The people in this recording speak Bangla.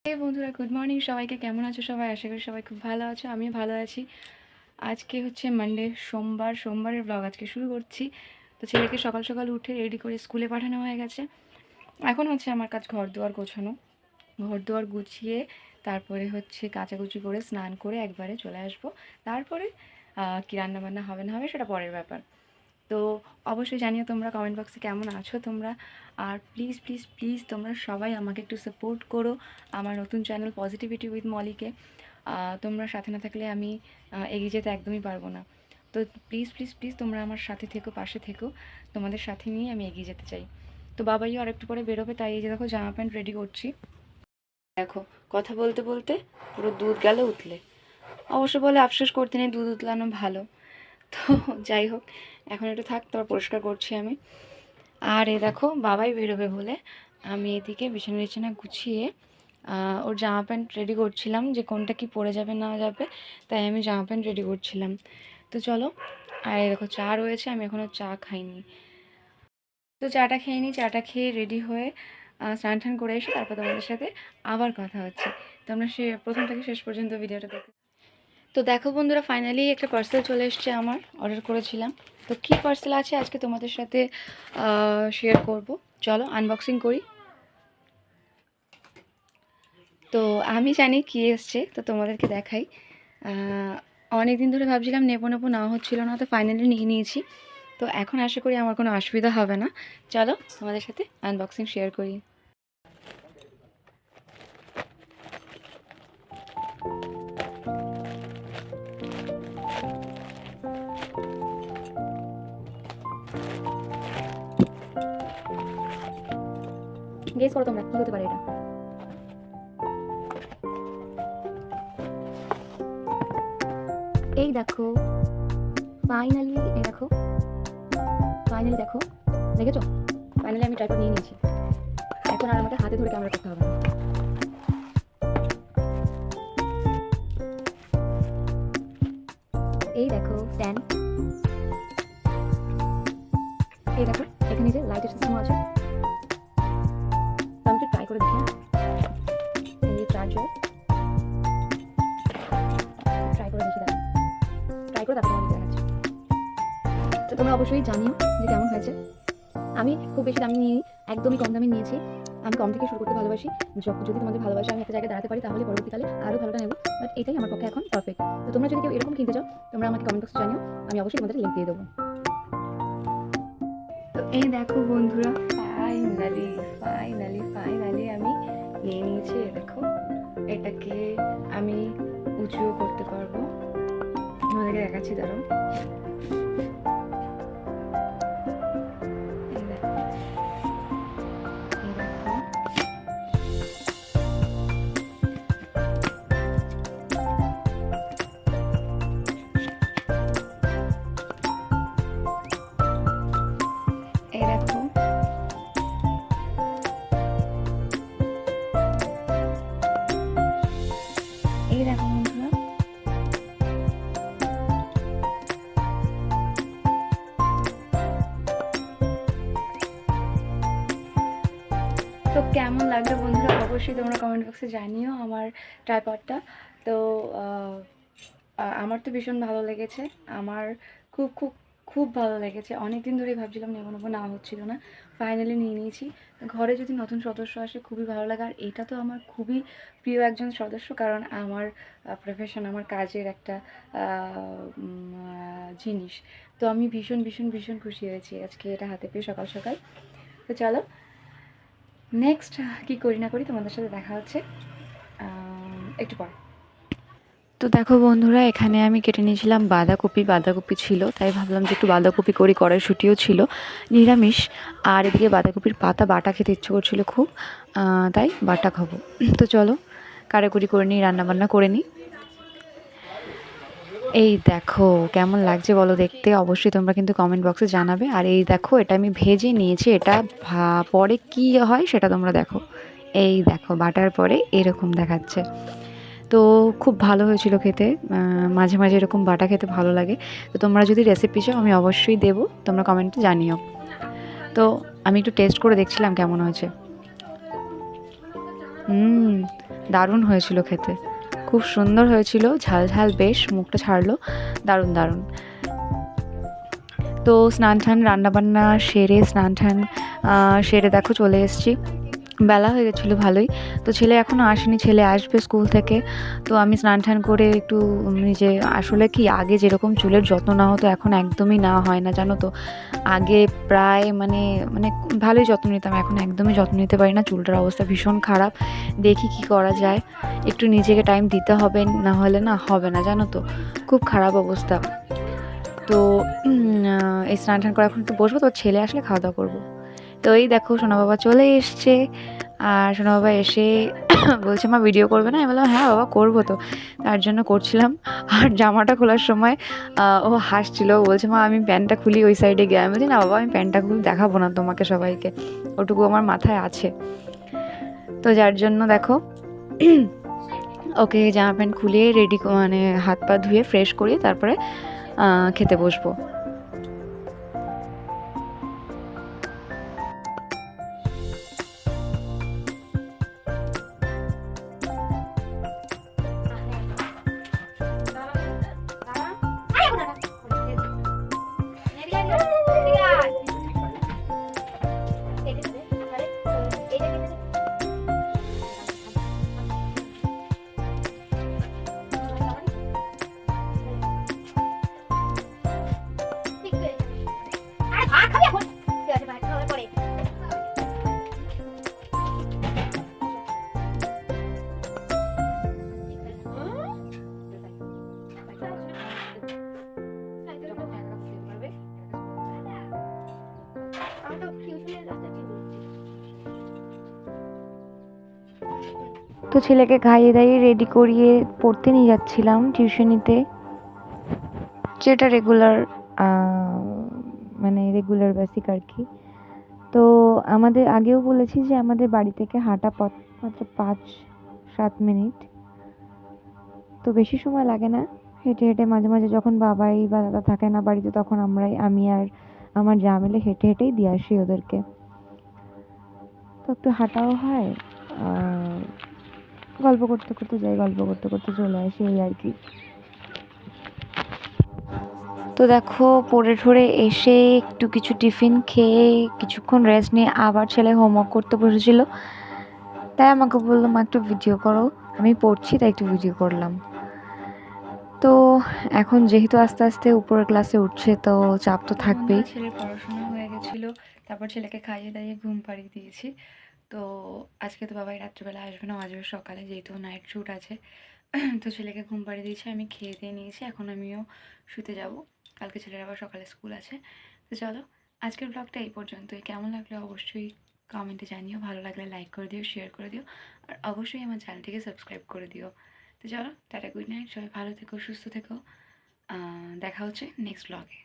এই বন্ধুরা, গুড মর্নিং সবাইকে। কেমন আছো সবাই? আশা করি সবাই খুব ভালো আছো। আমিও ভালো আছি। আজকে হচ্ছে মানডে, সোমবারের ব্লগ আজকে শুরু করছি। তো ছেলেকে সকাল সকাল উঠে রেডি করে স্কুলে পাঠানো হয়ে গেছে। এখন হচ্ছে আমার কাজ ঘর দুয়ার গোছানো। ঘর দুয়ার গুছিয়ে তারপরে হচ্ছে কাচাকুচি করে স্নান করে একবারে চলে আসবো। তারপরে কী রান্নাবান্না হবে না হবে সেটা পরের ব্যাপার। তো অবশ্যই জানিও তোমরা কমেন্ট বক্সে কেমন আছো তোমরা। আর প্লিজ প্লিজ প্লিজ তোমরা সবাই আমাকে একটু সাপোর্ট করো আমার নতুন চ্যানেল পজিটিভিটি উইথ মলিকে। তোমরা সাথে না থাকলে আমি এগিয়ে যেতে একদমই পারবো না। তো প্লিজ প্লিজ প্লিজ তোমরা আমার সাথে থেকো, পাশে থেকো। তোমাদের সাথে নিয়ে আমি এগিয়ে যেতে চাই। তো বাবাইও আর একটু পরে বেরোবে, তাই এই যে দেখো জামা প্যান্ট রেডি করছি। দেখো, কথা বলতে বলতে পুরো দুধ গেল উতলে। অবশ্য বলে আফসোস করতে নেই, দুধ উতলানো ভালো। তো যাই হোক, এখন একটু থাক, তারপর পরিষ্কার করছি আমি। আর এ দেখো, বাবাই বেরোবে বলে আমি এদিকে বিছানা টিছানা গুছিয়ে ওর জামা প্যান্ট রেডি করছিলাম, যে কোনটা কি পরে যাবে না যাবে, তাই আমি জামা প্যান্ট রেডি করছিলাম। তো চলো। আর এই দেখো, চা রয়েছে, আমি এখনও চা খাইনি। তো চাটা খেয়ে নিই। চাটা খেয়ে রেডি হয়ে স্নান টান করে এসে তারপর তোমাদের সাথে আবার কথা হচ্ছে। তোমরা সে প্রথম থেকে শেষ পর্যন্ত ভিডিওটা দেখো। তো দেখো বন্ধুরা, ফাইনালি একটা পার্সেল চলে এসছে, আমার অর্ডার করেছিলাম। তো কী পার্সেল আছে আজকে তোমাদের সাথে শেয়ার করব। চলো আনবক্সিং করি। তো আমি জানি কী এসছে, তো তোমাদেরকে দেখাই। অনেক দিন ধরে ভাবছিলাম নেবো নেবো, না হচ্ছিল না, তো ফাইনালি নিয়ে নিয়েছি। তো এখন আশা করি আমার কোনো অসুবিধা হবে না। চলো তোমাদের সাথে আনবক্সিং শেয়ার করি। গেস করো তোমরা কী হতে পারে এটা। এই দেখো, ফাইনালি এই দেখো, ফাইনালি দেখো, দেখেছো? ফাইনালি আমি ট্রাইপড নিয়ে নিয়েছি। এখন আর আমাকে হাতে ধরে ক্যামেরা করতে হবে না। এই দেখো স্ট্যান্ড। এই দেখো, এখানে যে লাইটের সিস্টেম আছে। তো আমি একটু ট্রাই করে দেখি। এই চার্জার ট্রাই করে দেখি, ট্রাই করে তারপরে আমি দেখাচ্ছি। তো তোমরা অবশ্যই জানিও যে কেমন হয়েছে। আমি খুব বেশি দামি নিয়ে, একদমই কম দামে নিয়েছি। আমি কম থেকে শুরু করতে ভালোবাসি। যদি তোমাদের ভালোবাসা আমি একটা জায়গায় দাঁড়াতে পারি, তাহলে পরবর্তীকালে আরও ভালোটা নেব। বাট এটাই আমার পক্ষে এখন পারফেক্ট। তো তোমরা যদি কেউ এরকম কিনতে চাও, তোমরা আমাকে কমেন্ট বক্সে জানিও, আমি অবশ্যই তোমাদের লিঙ্ক দিয়ে দেবো। তো এই দেখো বন্ধুরা, ফাইনালি ফাইনালি ফাইনালি আমি নিয়ে নিয়েছি। দেখো, এটাকে আমি উঁচুও করতে পারবো। তোমাদেরকে দেখাচ্ছি, দাঁড়াও। এই দেখো, এই দেখো। এই দেখো, এই দেখো বন্ধুরা। তো কেমন লাগলো বন্ধুরা, অবশ্যই তোমরা কমেন্ট বক্সে জানিও আমার ট্রাইপডটা। তো আমার তো ভীষণ ভালো লেগেছে। আমার খুব খুব খুব ভালো লেগেছে। অনেক দিন ধরেই ভাবছিলাম নেবো নেবো, না হচ্ছিল না। ফাইনালি নিয়ে নিয়েছি। ঘরে যদি নতুন সদস্য আসে খুবই ভালো লাগে। আর এটা তো আমার খুবই প্রিয় একজন সদস্য, কারণ আমার প্রফেশন, আমার কাজের একটা জিনিস। তো আমি ভীষণ ভীষণ ভীষণ খুশি হয়েছি আজকে এটা হাতে পেয়ে সকাল সকাল। তো চলো নেক্সট কী করি না করি তোমাদের সাথে দেখা হচ্ছে একটু পর। তো দেখো বন্ধুরা, এখানে আমি কেটে নিয়েছিলাম বাঁধাকপি ছিল, তাই ভাবলাম যে একটু বাঁধাকপি করি। কড়াইশুঁটিও ছিল, নিরামিষ। আর এদিকে বাঁধাকপির পাতা বাটা খেতে ইচ্ছে করছিল খুব, তাই বাটা খাবো। তো চলো কাটাকুটি করে নিই, রান্নাবান্না করে নিই। এই দেখো কেমন লাগছে বলো দেখতে, অবশ্যই তোমরা কিন্তু কমেন্ট বক্সে জানাবে। আর এই দেখো, এটা আমি ভেজে নিয়েছি। এটা পরে কি হয় সেটা তোমরা দেখো। এই দেখো, বাটার পরে এরকম দেখাচ্ছে। তো খুব ভালো হয়েছিল খেতে। মাঝে মাঝে এরকম বাটা খেতে ভালো লাগে। তো তোমরা যদি রেসিপি চাও আমি অবশ্যই দেবো, তোমরা কমেন্টে জানিও। তো আমি একটু টেস্ট করে দেখছিলাম কেমন হয়েছে। দারুণ হয়েছিল খেতে, খুব সুন্দর হয়েছিল, ঝাল ঝাল বেশ, মুখটা ছাড়লো, দারুণ দারুণ। তো স্নান টান রান্নাবান্না সেরে স্নান টান সেরে দেখো চলে এসেছি, বেলা হয়ে গেছিলো ভালোই। তো ছেলে এখনও আসেনি, ছেলে আসবে স্কুল থেকে। তো আমি স্নান টান করে একটু নিজে, আসলে কি আগে যেরকম চুলের যত্ন না হতো এখন একদমই না হয় না জানো তো। আগে প্রায় মানে মানে ভালোই যত্ন নিতাম, এখন একদমই যত্ন নিতে পারি না, চুলটার অবস্থা ভীষণ খারাপ। দেখি কি করা যায়, একটু নিজেকে টাইম দিতে হবে, না হলে না হবে না জানো তো, খুব খারাপ অবস্থা। তো এই স্নান টান করে এখন একটু বসবো, তো ছেলে আসলে খাওয়া দাওয়া করবো। তো এই দেখো সোনা বাবা চলে এসছে, আর সোনা বাবা এসে বলছে মা ভিডিও করবে না, আমি বললাম হ্যাঁ বাবা করবো তো, তার জন্য করছিলাম। আর জামাটা খোলার সময় ও হাসছিল, বলছে মা আমি প্যান্টটা খুলি ওই সাইডে গিয়ে, আমি বলছি না বাবা আমি প্যান্টটা খুলি দেখাবো না তোমাকে সবাইকে, ওটুকু আমার মাথায় আছে। তো যার জন্য দেখো ওকে জামা প্যান্ট খুলিয়ে রেডি, মানে হাত পা ধুয়ে ফ্রেশ করিয়ে তারপরে খেতে বসবো। তো ছেলেকে খাইয়ে দাইয়ে রেডি করিয়ে পড়তে নিয়ে যাচ্ছিলাম টিউশনিতে, যেটা রেগুলার মানে রেগুলার বেসিক আর কি। তো আমাদের আগেও বলেছি যে আমাদের বাড়ি থেকে হাঁটা পথ মাত্র 5-7 মিনিট, তো বেশি সময় লাগে না। হেঁটে হেঁটে মাঝে মাঝে যখন বাবাই বা দাদা থাকে না বাড়িতে, তখন আমি আর আমার যা মিলে হেঁটে হেঁটেই দিয়ে আসি ওদেরকে, তো একটু হাঁটাও হয়, গল্প করতে করতে যাই, গল্প করতে করতে চলে আসি, এই আর কি। তো দেখো পড়ে ঠরে এসে একটু কিছু টিফিন খেয়ে কিছুক্ষণ রেস্ট নিয়ে আবার ছেলে হোমওয়ার্ক করতে বসেছিল, তাই আমাকে বললো মা একটু ভিডিও করো, আমি পড়ছি তাই একটু ভিডিও করলাম। তো এখন যেহেতু আস্তে আস্তে উপরের ক্লাসে উঠছে, তো চাপ তো থাকবেই। ছেলের পড়াশোনা হয়ে গেছিলো, তারপর ছেলেকে খাইয়ে দাইয়ে ঘুম পাড়িয়ে দিয়েছি। তো আজকে তো বাবাই রাত্রিবেলা আসবে না, আসবে সকালে, যেহেতু নাইট শ্যুট আছে। তো ছেলেকে ঘুম পাড়িয়ে দিয়েছি, আমি খেয়ে দিয়ে নিয়েছি, এখন আমিও শুতে যাব, কালকে ছেলের আবার সকালে স্কুল আছে। তো চলো আজকের ব্লগটা এই পর্যন্তই, কেমন লাগলো অবশ্যই কমেন্টে জানিও, ভালো লাগলে লাইক করে দিও, শেয়ার করে দিও, আর অবশ্যই আমার চ্যানেলটিকে সাবস্ক্রাইব করে দিও। তো চলো টাটা, গুড নাইট, সবাই ভালো থেকো, সুস্থ থেকো, দেখা হচ্ছে নেক্সট ব্লগে।